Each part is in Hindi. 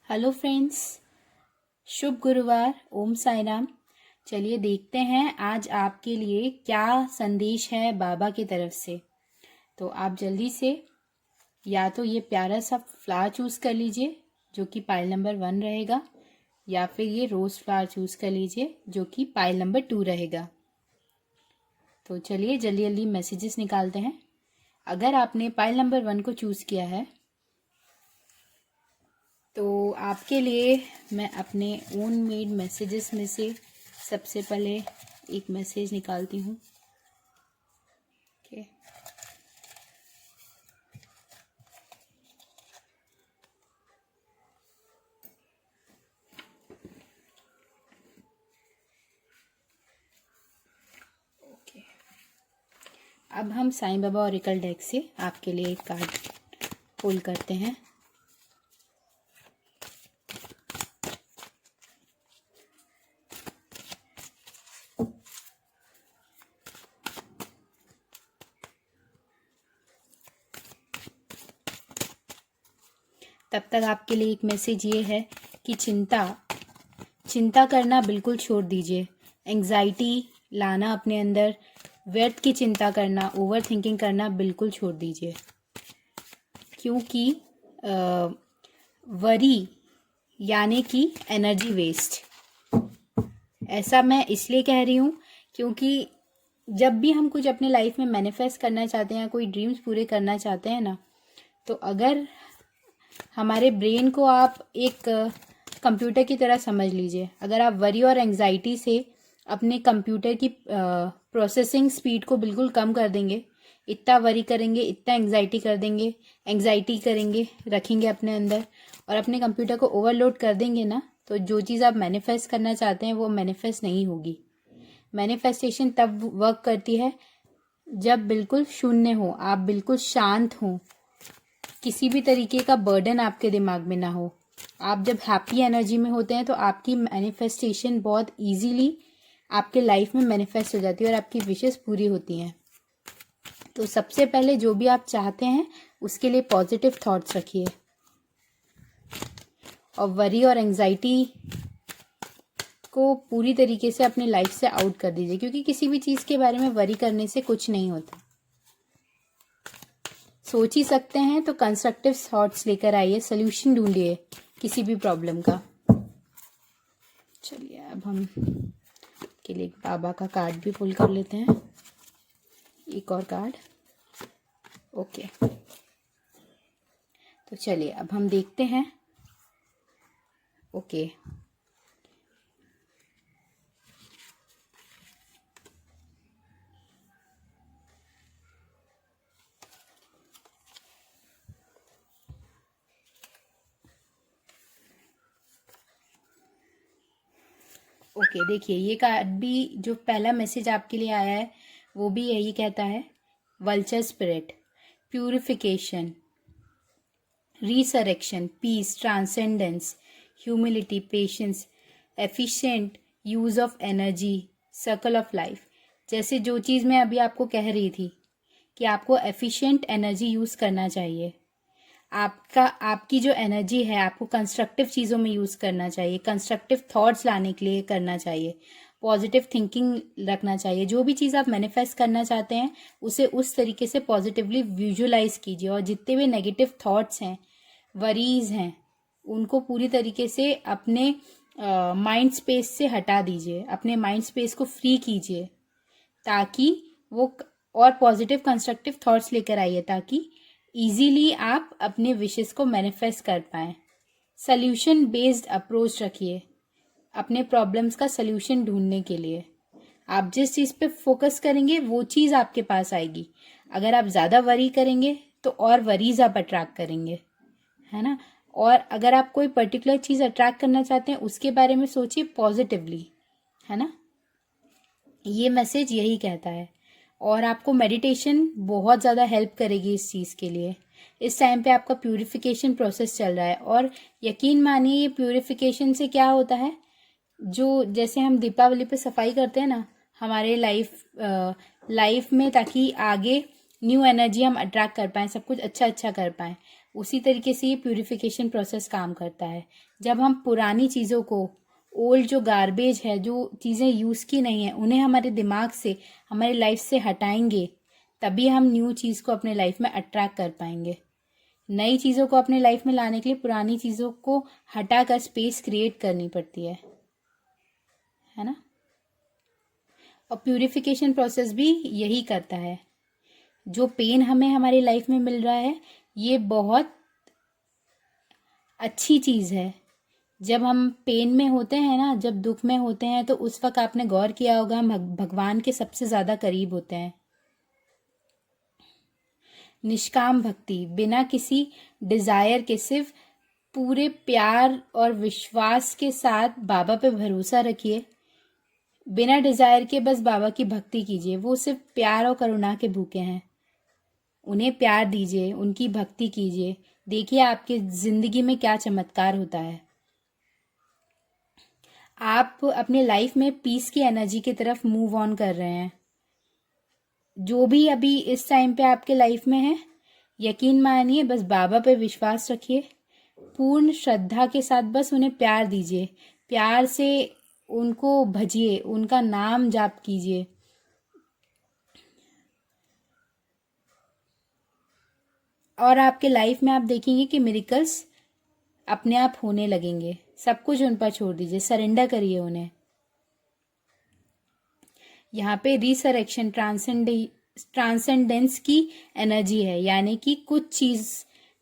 हेलो फ्रेंड्स, शुभ गुरुवार। ओम साई राम। चलिए देखते हैं आज आपके लिए क्या संदेश है बाबा की तरफ से। तो आप जल्दी से या तो ये प्यारा सा फ्लावर चूज़ कर लीजिए जो कि पाइल नंबर 1 रहेगा, या फिर ये रोज़ फ्लावर चूज़ कर लीजिए जो कि पाइल नंबर 2 रहेगा। तो चलिए जल्दी जल्दी मैसेजेस निकालते हैं। अगर आपने पाइल नंबर 1 को चूज़ किया है तो आपके लिए मैं अपने ओन मेड मैसेजेस में से सबसे पहले एक मैसेज निकालती हूँ। Okay, okay. अब हम साईं बाबा ऑरेकल डेक से आपके लिए एक कार्ड पुल करते हैं। तब तक आपके लिए एक मैसेज ये है कि चिंता करना बिल्कुल छोड़ दीजिए। एंग्जाइटी लाना अपने अंदर, व्यर्थ की चिंता करना, ओवर थिंकिंग करना बिल्कुल छोड़ दीजिए। क्योंकि वरी यानी कि एनर्जी वेस्ट। ऐसा मैं इसलिए कह रही हूँ क्योंकि जब भी हम कुछ अपने लाइफ में मैनिफेस्ट करना चाहते हैं, कोई ड्रीम्स पूरे करना चाहते हैं ना, तो अगर हमारे ब्रेन को आप एक कंप्यूटर की तरह समझ लीजिए। अगर आप वरी और एंग्जाइटी से अपने कंप्यूटर की प्रोसेसिंग स्पीड को बिल्कुल कम कर देंगे, इतना वरी करेंगे, इतना एंग्जाइटी करेंगे रखेंगे अपने अंदर और अपने कंप्यूटर को ओवरलोड कर देंगे ना, तो जो चीज़ आप मैनिफेस्ट करना चाहते हैं वो मैनिफेस्ट नहीं होगी। मैनिफेस्टेशन तब वर्क करती है जब बिल्कुल शून्य हो, आप बिल्कुल शांत हो, किसी भी तरीके का बर्डन आपके दिमाग में ना हो। आप जब हैप्पी एनर्जी में होते हैं तो आपकी मैनिफेस्टेशन बहुत इजीली आपके लाइफ में मैनिफेस्ट हो जाती है और आपकी विशेस पूरी होती हैं। तो सबसे पहले जो भी आप चाहते हैं उसके लिए पॉजिटिव थॉट्स रखिए और वरी और एंग्जाइटी को पूरी तरीके से अपने लाइफ से आउट कर दीजिए, क्योंकि किसी भी चीज़ के बारे में वरी करने से कुछ नहीं होता। सोच ही सकते हैं तो कंस्ट्रक्टिव थॉट्स लेकर आइए, सोल्यूशन ढूंढिए किसी भी प्रॉब्लम का। चलिए अब हम के लिए बाबा का कार्ड भी पुल कर लेते हैं, एक और कार्ड। ओके, तो चलिए अब हम देखते हैं। ओके, ओके देखिए ये कार्ड भी, जो पहला मैसेज आपके लिए आया है वो भी यही कहता है। Vulture spirit, purification, resurrection, peace, transcendence, humility, patience, efficient use of energy, circle of life. जैसे जो चीज़ मैं अभी आपको कह रही थी कि आपको एफिशिएंट एनर्जी यूज़ करना चाहिए। आपकी जो एनर्जी है आपको कंस्ट्रक्टिव चीज़ों में यूज़ करना चाहिए, कंस्ट्रक्टिव थॉट्स लाने के लिए करना चाहिए, पॉजिटिव थिंकिंग रखना चाहिए। जो भी चीज़ आप मैनिफेस्ट करना चाहते हैं उसे उस तरीके से पॉजिटिवली विजुअलाइज कीजिए और जितने भी नेगेटिव थॉट्स हैं, वरीज हैं, उनको पूरी तरीके से अपने माइंड स्पेस से हटा दीजिए, अपने माइंड स्पेस को फ्री कीजिए ताकि वो और पॉजिटिव कंस्ट्रक्टिव थॉट्स लेकर आइए ताकि इजीली आप अपने विशेस को मैनिफेस्ट कर पाएँ। सल्यूशन बेस्ड अप्रोच रखिए अपने प्रॉब्लम्स का सल्यूशन ढूंढने के लिए। आप जिस चीज़ पे फोकस करेंगे वो चीज़ आपके पास आएगी। अगर आप ज़्यादा वरी करेंगे तो और वरीज आप अट्रैक्ट करेंगे, है ना। और अगर आप कोई पर्टिकुलर चीज़ अट्रैक्ट करना चाहते हैं उसके बारे में सोचिए पॉजिटिवली, है ना। ये मैसेज यही कहता है। और आपको मेडिटेशन बहुत ज़्यादा हेल्प करेगी इस चीज़ के लिए। इस टाइम पे आपका प्यूरिफिकेशन प्रोसेस चल रहा है और यकीन मानिए ये प्यूरिफिकेशन से क्या होता है, जो जैसे हम दीपावली पे सफाई करते हैं ना हमारे लाइफ में, ताकि आगे न्यू एनर्जी हम अट्रैक्ट कर पाएँ, सब कुछ अच्छा अच्छा कर पाएँ, उसी तरीके से ये प्यूरिफिकेशन प्रोसेस काम करता है। जब हम पुरानी चीज़ों को, ओल्ड जो गार्बेज है, जो चीज़ें यूज़ की नहीं है, उन्हें हमारे दिमाग से, हमारी लाइफ से हटाएंगे, तभी हम न्यू चीज़ को अपने लाइफ में अट्रैक्ट कर पाएंगे। नई चीज़ों को अपने लाइफ में लाने के लिए पुरानी चीज़ों को हटाकर स्पेस क्रिएट करनी पड़ती है ना। और प्यूरिफिकेशन प्रोसेस भी यही करता है। जो पेन हमें हमारी लाइफ में मिल रहा है, ये बहुत अच्छी चीज़ है। जब हम पेन में होते हैं ना, जब दुख में होते हैं, तो उस वक्त आपने गौर किया होगा हम भगवान के सबसे ज़्यादा करीब होते हैं। निष्काम भक्ति, बिना किसी डिज़ायर के, सिर्फ पूरे प्यार और विश्वास के साथ बाबा पे भरोसा रखिए। बिना डिज़ायर के बस बाबा की भक्ति कीजिए। वो सिर्फ प्यार और करुणा के भूखे हैं। उन्हें प्यार दीजिए, उनकी भक्ति कीजिए। देखिए आपकी ज़िंदगी में क्या चमत्कार होता है। आप अपने लाइफ में पीस की एनर्जी की तरफ मूव ऑन कर रहे हैं। जो भी अभी इस टाइम पे आपके लाइफ में है, यकीन मानिए, बस बाबा पे विश्वास रखिए, पूर्ण श्रद्धा के साथ बस उन्हें प्यार दीजिए, प्यार से उनको भजिए, उनका नाम जाप कीजिए। और आपके लाइफ में आप देखेंगे कि मिरेकल्स अपने आप होने लगेंगे। सब कुछ उन पर छोड़ दीजिए, सरेंडर करिए उन्हें। यहाँ पे रिसरेक्शन, ट्रांसेंडेंस की एनर्जी है, यानी कि कुछ चीज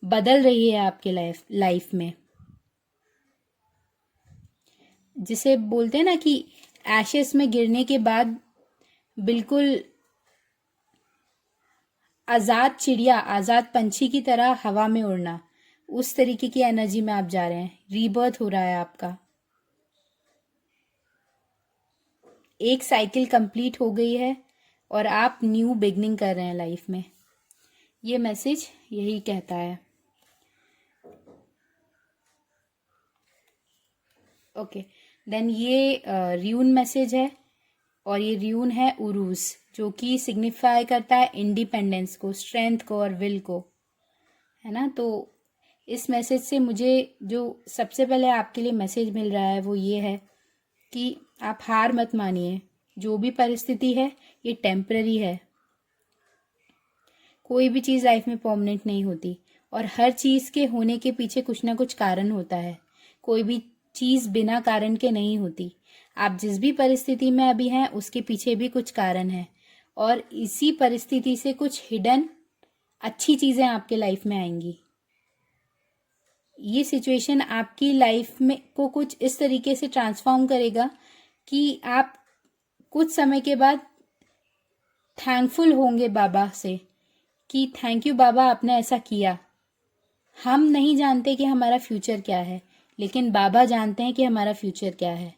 बदल रही है आपके लाइफ में। जिसे बोलते हैं ना कि एशेस में गिरने के बाद बिल्कुल आजाद चिड़िया, आजाद पंछी की तरह हवा में उड़ना, उस तरीके की एनर्जी में आप जा रहे हैं। रीबर्थ हो रहा है आपका। एक साइकिल कंप्लीट हो गई है और आप न्यू बिगनिंग कर रहे हैं लाइफ में। ये मैसेज यही कहता है। ओके, देन ये र्यून मैसेज है, और ये र्यून है उरूस, जो कि सिग्निफाई करता है इंडिपेंडेंस को, स्ट्रेंथ को और विल को, है ना। तो इस मैसेज से मुझे जो सबसे पहले आपके लिए मैसेज मिल रहा है वो ये है कि आप हार मत मानिए। जो भी परिस्थिति है ये टेम्पररी है। कोई भी चीज़ लाइफ में परमानेंट नहीं होती, और हर चीज़ के होने के पीछे कुछ ना कुछ कारण होता है। कोई भी चीज़ बिना कारण के नहीं होती। आप जिस भी परिस्थिति में अभी हैं उसके पीछे भी कुछ कारण है, और इसी परिस्थिति से कुछ हिडन अच्छी चीज़ें आपके लाइफ में आएंगी। ये सिचुएशन आपकी लाइफ में को कुछ इस तरीके से ट्रांसफॉर्म करेगा कि आप कुछ समय के बाद थैंकफुल होंगे बाबा से कि थैंक यू बाबा, आपने ऐसा किया। हम नहीं जानते कि हमारा फ्यूचर क्या है, लेकिन बाबा जानते हैं कि हमारा फ्यूचर क्या है,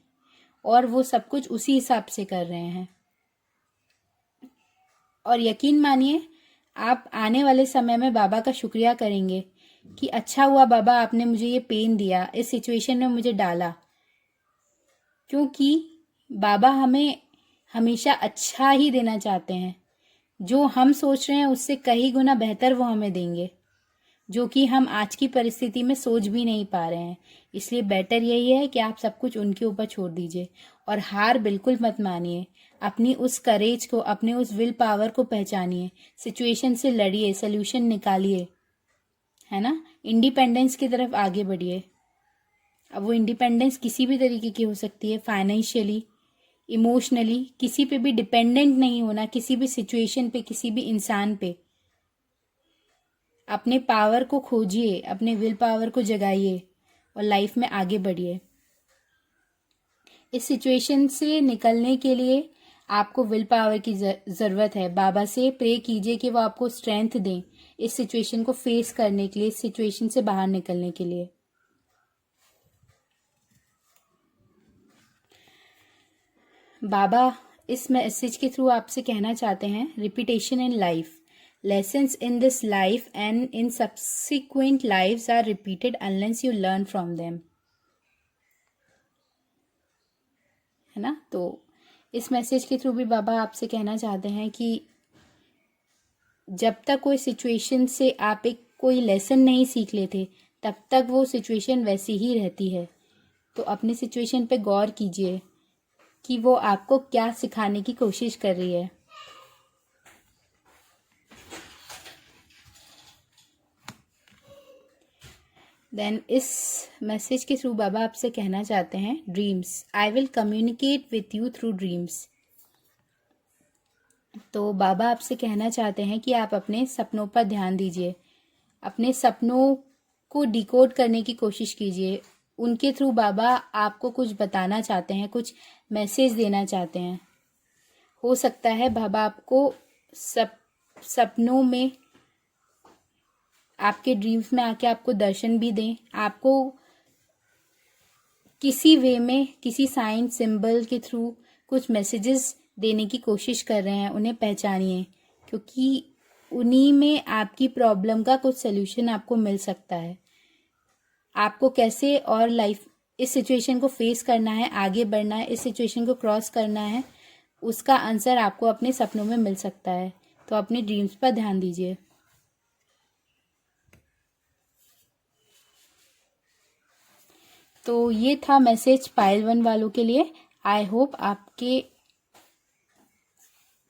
और वो सब कुछ उसी हिसाब से कर रहे हैं। और यकीन मानिए, आप आने वाले समय में बाबा का शुक्रिया करेंगे कि अच्छा हुआ बाबा, आपने मुझे ये पेन दिया, इस सिचुएशन में मुझे डाला, क्योंकि बाबा हमें हमेशा अच्छा ही देना चाहते हैं। जो हम सोच रहे हैं उससे कई गुना बेहतर वो हमें देंगे, जो कि हम आज की परिस्थिति में सोच भी नहीं पा रहे हैं। इसलिए बेटर यही है कि आप सब कुछ उनके ऊपर छोड़ दीजिए, और हार बिल्कुल मत मानिए। अपनी उस करेज को, अपने उस विल पावर को पहचानिए, सिचुएशन से लड़िए, सोल्यूशन निकालिए, है ना। इंडिपेंडेंस की तरफ आगे बढ़िए। अब वो इंडिपेंडेंस किसी भी तरीके की हो सकती है, फाइनेंशियली, इमोशनली, किसी पे भी डिपेंडेंट नहीं होना, किसी भी सिचुएशन पे, किसी भी इंसान पे। अपने पावर को खोजिए, अपने विल पावर को जगाइए और लाइफ में आगे बढ़िए। इस सिचुएशन से निकलने के लिए आपको विल पावर की ज़रूरत है। बाबा से प्रे कीजिए कि वो आपको स्ट्रेंथ दें इस सिचुएशन को फेस करने के लिए, इस सिचुएशन से बाहर निकलने के लिए। बाबा इस मैसेज के थ्रू आपसे कहना चाहते हैं, repetition in life, lessons in this life and in subsequent lives are repeated unless you learn from them, है ना। तो इस मैसेज के थ्रू भी बाबा आपसे कहना चाहते हैं कि जब तक कोई सिचुएशन से आप एक कोई लेसन नहीं सीख लेते तब तक वो सिचुएशन वैसी ही रहती है। तो अपनी सिचुएशन पे गौर कीजिए कि वो आपको क्या सिखाने की कोशिश कर रही है। देन इस मैसेज के थ्रू बाबा आपसे कहना चाहते हैं, dreams, I will communicate with you through dreams. तो बाबा आपसे कहना चाहते हैं कि आप अपने सपनों पर ध्यान दीजिए, अपने सपनों को डिकोड करने की कोशिश कीजिए। उनके थ्रू बाबा आपको कुछ बताना चाहते हैं, कुछ मैसेज देना चाहते हैं। हो सकता है बाबा आपको सपनों में, आपके ड्रीम्स में आके आपको दर्शन भी दें, आपको किसी वे में, किसी साइन सिंबल के थ्रू कुछ मैसेजेस देने की कोशिश कर रहे हैं। उन्हें पहचानिए, क्योंकि उन्हीं में आपकी प्रॉब्लम का कुछ सल्यूशन आपको मिल सकता है। आपको कैसे और लाइफ इस सिचुएशन को फेस करना है, आगे बढ़ना है, इस सिचुएशन को क्रॉस करना है, उसका आंसर आपको अपने सपनों में मिल सकता है। तो अपने ड्रीम्स पर ध्यान दीजिए। तो ये था मैसेज पाइल 1 वालों के लिए। आई होप आपके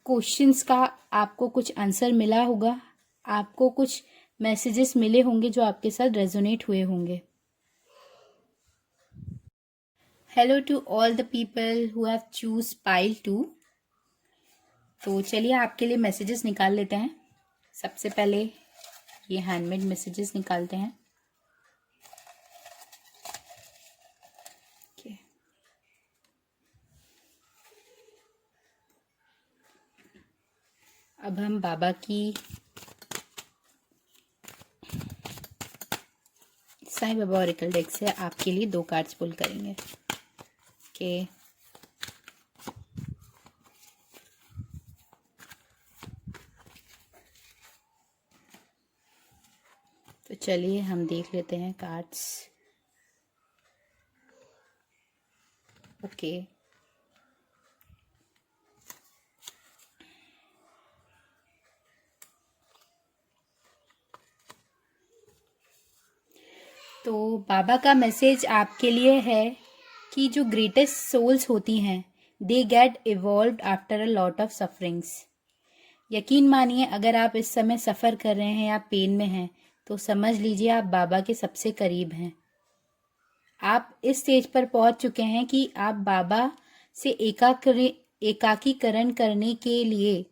क्वेश्चंस का आपको कुछ आंसर मिला होगा, आपको कुछ मैसेजेस मिले होंगे जो आपके साथ रेजोनेट हुए होंगे। Hello to all the people who have choose pile 2। तो चलिए आपके लिए मैसेजेस निकाल लेते हैं। सबसे पहले ये हैंडमेड मैसेजेस निकालते हैं। अब हम बाबा की साईं बाबा ऑरेकल डेक से आपके लिए 2 कार्ड्स पुल करेंगे। ओके, तो चलिए हम देख लेते हैं कार्ड्स। ओके, तो बाबा का मैसेज आपके लिए है कि जो ग्रेटेस्ट सोल्स होती हैं, they get evolved after a lot of sufferings. यकीन मानिए, अगर आप इस समय सफ़र कर रहे हैं या पेन में हैं, तो समझ लीजिए आप बाबा के सबसे करीब हैं। आप इस स्टेज पर पहुंच चुके हैं कि आप बाबा से एकाकीकरण करने के लिए,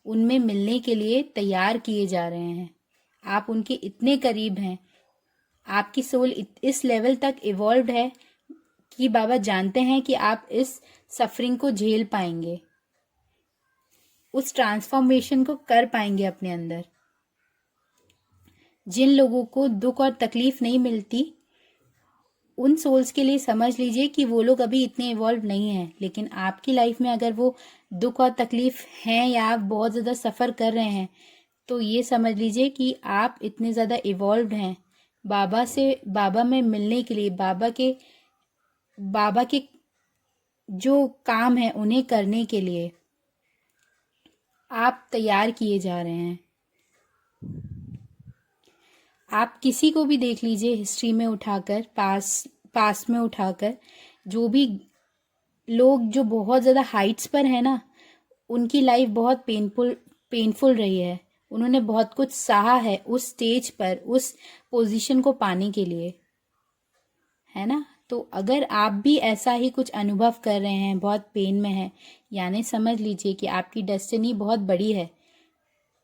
उनमें मिलने के लिए तैयार किए जा रहे हैं। आप उनके इतने करीब हैं, आपकी सोल इस लेवल तक इवॉल्व्ड है कि बाबा जानते हैं कि आप इस सफरिंग को झेल पाएंगे, उस ट्रांसफॉर्मेशन को कर पाएंगे अपने अंदर। जिन लोगों को दुख और तकलीफ नहीं मिलती, उन सोल्स के लिए समझ लीजिए कि वो लोग अभी इतने इवॉल्व नहीं हैं। लेकिन आपकी लाइफ में अगर वो दुख और तकलीफ हैं या आप बहुत ज़्यादा सफ़र कर रहे हैं, तो ये समझ लीजिए कि आप इतने ज़्यादा इवॉल्व्ड हैं बाबा से, बाबा में मिलने के लिए, बाबा के जो काम है उन्हें करने के लिए आप तैयार किए जा रहे हैं। आप किसी को भी देख लीजिए, हिस्ट्री में उठाकर, पास में उठाकर, जो भी लोग जो बहुत ज़्यादा हाइट्स पर है ना, उनकी लाइफ बहुत पेनफुल रही है। उन्होंने बहुत कुछ सहा है उस स्टेज पर, उस पोजीशन को पाने के लिए, है ना। तो अगर आप भी ऐसा ही कुछ अनुभव कर रहे हैं, बहुत पेन में हैं, यानी समझ लीजिए कि आपकी डेस्टिनी बहुत बड़ी है,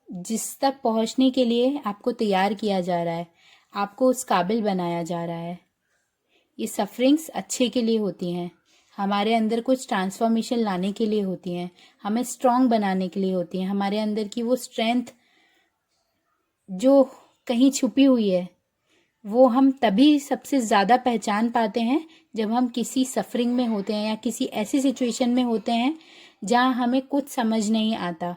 जिस तक पहुंचने के लिए आपको तैयार किया जा रहा है, आपको उस काबिल बनाया जा रहा है। ये सफरिंग्स अच्छे के लिए होती हैं, हमारे अंदर कुछ ट्रांसफॉर्मेशन लाने के लिए होती हैं, हमें स्ट्रांग बनाने के लिए होती हैं। हमारे अंदर की वो स्ट्रेंथ जो कहीं छुपी हुई है, वो हम तभी सबसे ज़्यादा पहचान पाते हैं जब हम किसी सफरिंग में होते हैं या किसी ऐसी सिचुएशन में होते हैं जहाँ हमें कुछ समझ नहीं आता,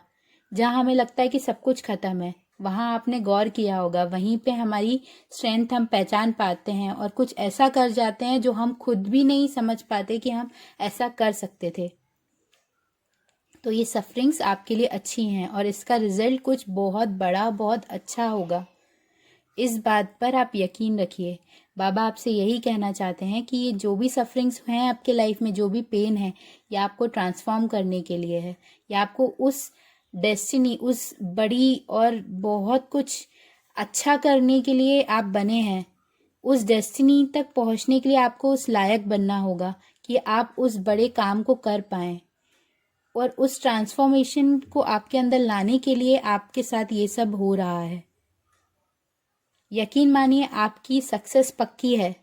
जहाँ हमें लगता है कि सब कुछ ख़त्म है। वहाँ आपने गौर किया होगा, वहीं पे हमारी स्ट्रेंथ हम पहचान पाते हैं और कुछ ऐसा कर जाते हैं जो हम खुद भी नहीं समझ पाते कि हम ऐसा कर सकते थे। तो ये सफरिंग्स आपके लिए अच्छी हैं और इसका रिजल्ट कुछ बहुत बड़ा, बहुत अच्छा होगा। इस बात पर आप यकीन रखिए। बाबा आपसे यही कहना चाहते हैं कि ये जो भी सफरिंग्स हैं आपके लाइफ में, जो भी पेन है, ये आपको ट्रांसफॉर्म करने के लिए है। या आपको उस डेस्टिनी, उस बड़ी और बहुत कुछ अच्छा करने के लिए आप बने हैं। उस डेस्टिनी तक पहुंचने के लिए आपको उस लायक बनना होगा कि आप उस बड़े काम को कर पाएं। और उस ट्रांसफॉर्मेशन को आपके अंदर लाने के लिए आपके साथ ये सब हो रहा है। यकीन मानिए, आपकी सक्सेस पक्की है।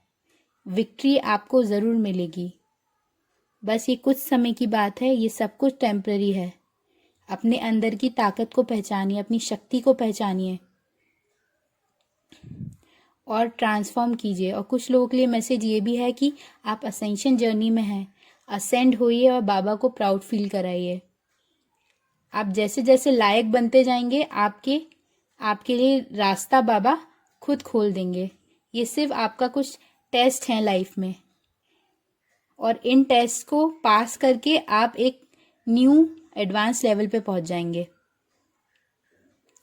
विक्ट्री आपको ज़रूर मिलेगी। बस ये कुछ समय की बात है, ये सब कुछ टेम्पररी है। अपने अंदर की ताकत को पहचानिए, अपनी शक्ति को पहचानिए और ट्रांसफॉर्म कीजिए। और कुछ लोगों के लिए मैसेज ये भी है कि आप असेंशन जर्नी में हैं। असेंड होइए और बाबा को प्राउड फील कराइए। आप जैसे जैसे लायक बनते जाएंगे, आपके लिए रास्ता बाबा खुद खोल देंगे। ये सिर्फ आपका कुछ टेस्ट हैं लाइफ में, और इन टेस्ट को पास करके आप एक न्यू एडवांस लेवल पे पहुंच जाएंगे।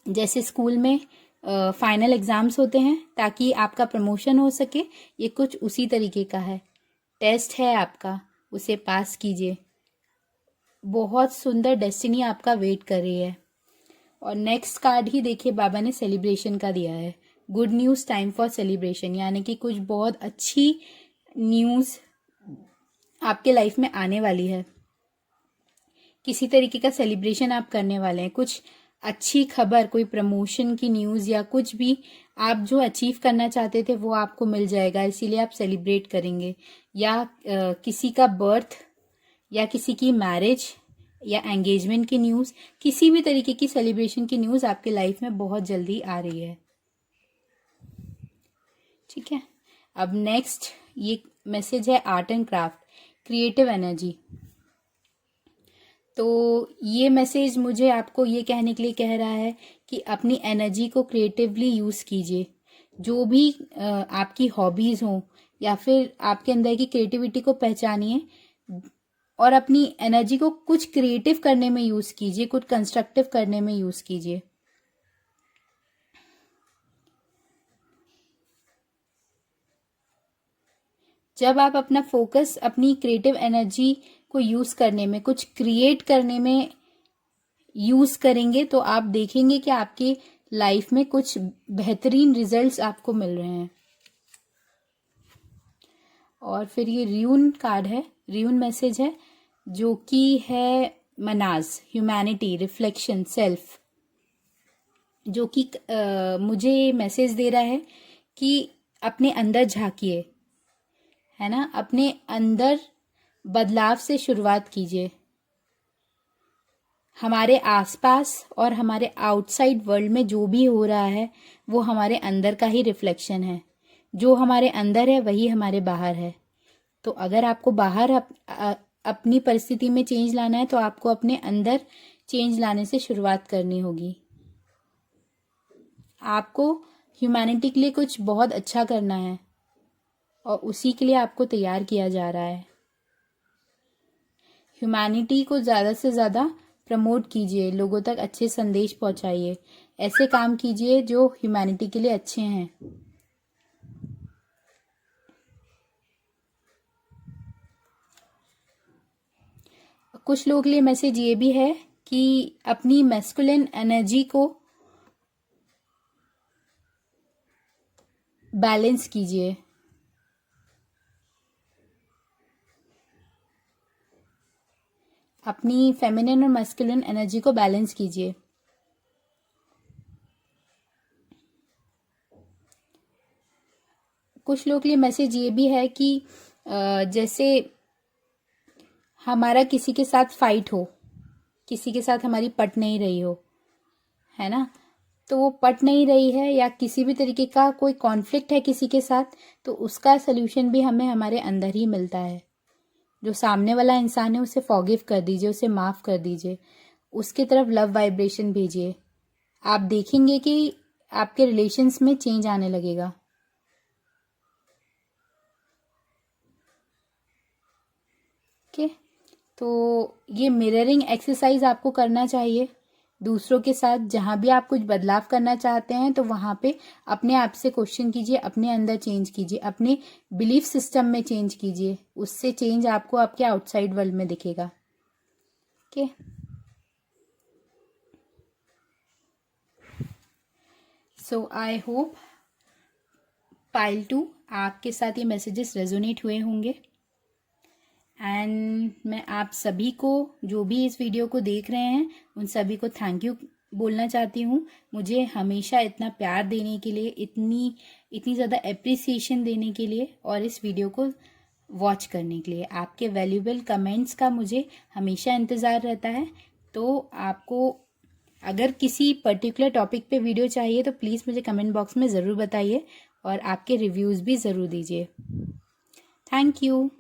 जैसे स्कूल में फाइनल एग्जाम्स होते हैं ताकि आपका प्रमोशन हो सके, ये कुछ उसी तरीके का है। टेस्ट है आपका, उसे पास कीजिए। बहुत सुंदर डेस्टिनी आपका वेट कर रही है। और नेक्स्ट कार्ड ही देखिए, बाबा ने सेलिब्रेशन का दिया है। Good news, time for celebration, यानी कि कुछ बहुत अच्छी न्यूज़ आपके लाइफ में आने वाली है। किसी तरीके का सेलिब्रेशन आप करने वाले हैं। कुछ अच्छी खबर, कोई प्रमोशन की न्यूज़ या कुछ भी आप जो अचीव करना चाहते थे वो आपको मिल जाएगा, इसीलिए आप सेलिब्रेट करेंगे। या किसी का बर्थ, या किसी की मैरिज या एंगेजमेंट की न्यूज़, किसी भी तरीके की सेलिब्रेशन की न्यूज़ आपके लाइफ में बहुत जल्दी आ रही है। ठीक है, अब नेक्स्ट ये मैसेज है art and craft, creative energy. तो ये मैसेज मुझे आपको ये कहने के लिए कह रहा है कि अपनी एनर्जी को क्रिएटिवली यूज़ कीजिए। जो भी आपकी हॉबीज़ हों या फिर आपके अंदर की क्रिएटिविटी को पहचानिए और अपनी एनर्जी को कुछ क्रिएटिव करने में यूज़ कीजिए, कुछ कंस्ट्रक्टिव करने में यूज़ कीजिए। जब आप अपना फोकस अपनी क्रिएटिव एनर्जी को यूज़ करने में, कुछ क्रिएट करने में यूज़ करेंगे, तो आप देखेंगे कि आपकी लाइफ में कुछ बेहतरीन रिजल्ट्स आपको मिल रहे हैं। और फिर ये र्यून कार्ड है, र्यून मैसेज है, जो कि है मनाज, ह्यूमैनिटी, रिफ्लेक्शन, सेल्फ। जो कि मुझे मैसेज दे रहा है कि अपने अंदर झांकिए, है ना, अपने अंदर बदलाव से शुरुआत कीजिए। हमारे आसपास और हमारे आउटसाइड वर्ल्ड में जो भी हो रहा है वो हमारे अंदर का ही रिफ्लेक्शन है। जो हमारे अंदर है वही हमारे बाहर है। तो अगर आपको बाहर अपनी परिस्थिति में चेंज लाना है तो आपको अपने अंदर चेंज लाने से शुरुआत करनी होगी। आपको ह्यूमैनिटी के लिए कुछ बहुत अच्छा करना है और उसी के लिए आपको तैयार किया जा रहा है। ह्यूमैनिटी को ज़्यादा से ज़्यादा प्रमोट कीजिए, लोगों तक अच्छे संदेश पहुंचाइए, ऐसे काम कीजिए जो ह्यूमैनिटी के लिए अच्छे हैं। कुछ लोगों के लिए मैसेज ये भी है कि अपनी मैस्कुलिन एनर्जी को बैलेंस कीजिए। अपनी फेमिनिन और मैस्कुलिन एनर्जी को बैलेंस कीजिए। कुछ लोगों के लिए मैसेज ये भी है कि जैसे हमारा किसी के साथ फाइट हो, किसी के साथ हमारी पट नहीं रही हो, है ना, तो वो पट नहीं रही है या किसी भी तरीके का कोई कॉन्फ्लिक्ट है किसी के साथ, तो उसका सल्यूशन भी हमें हमारे अंदर ही मिलता है। जो सामने वाला इंसान है उसे फॉरगिव कर दीजिए, उसे माफ़ कर दीजिए, उसकी तरफ लव वाइब्रेशन भेजिए। आप देखेंगे कि आपके रिलेशंस में चेंज आने लगेगा। ओके, तो ये मिररिंग एक्सरसाइज आपको करना चाहिए। दूसरों के साथ जहाँ भी आप कुछ बदलाव करना चाहते हैं तो वहाँ पे अपने आप से क्वेश्चन कीजिए, अपने अंदर चेंज कीजिए, अपने बिलीफ सिस्टम में चेंज कीजिए। उससे चेंज आपको आपके आउटसाइड वर्ल्ड में दिखेगा। Okay, so I hope pile 2 आपके साथ ये मैसेजेस रेजोनेट हुए होंगे। एंड मैं आप सभी को, जो भी इस वीडियो को देख रहे हैं, उन सभी को थैंक यू बोलना चाहती हूँ। मुझे हमेशा इतना प्यार देने के लिए, इतनी ज़्यादा एप्रिसिएशन देने के लिए और इस वीडियो को वॉच करने के लिए। आपके वैल्यूएबल कमेंट्स का मुझे हमेशा इंतज़ार रहता है। तो आपको अगर किसी पर्टिकुलर टॉपिक पे वीडियो चाहिए तो प्लीज़ मुझे कमेंट बॉक्स में ज़रूर बताइए और आपके रिव्यूज़ भी ज़रूर दीजिए। Thank you.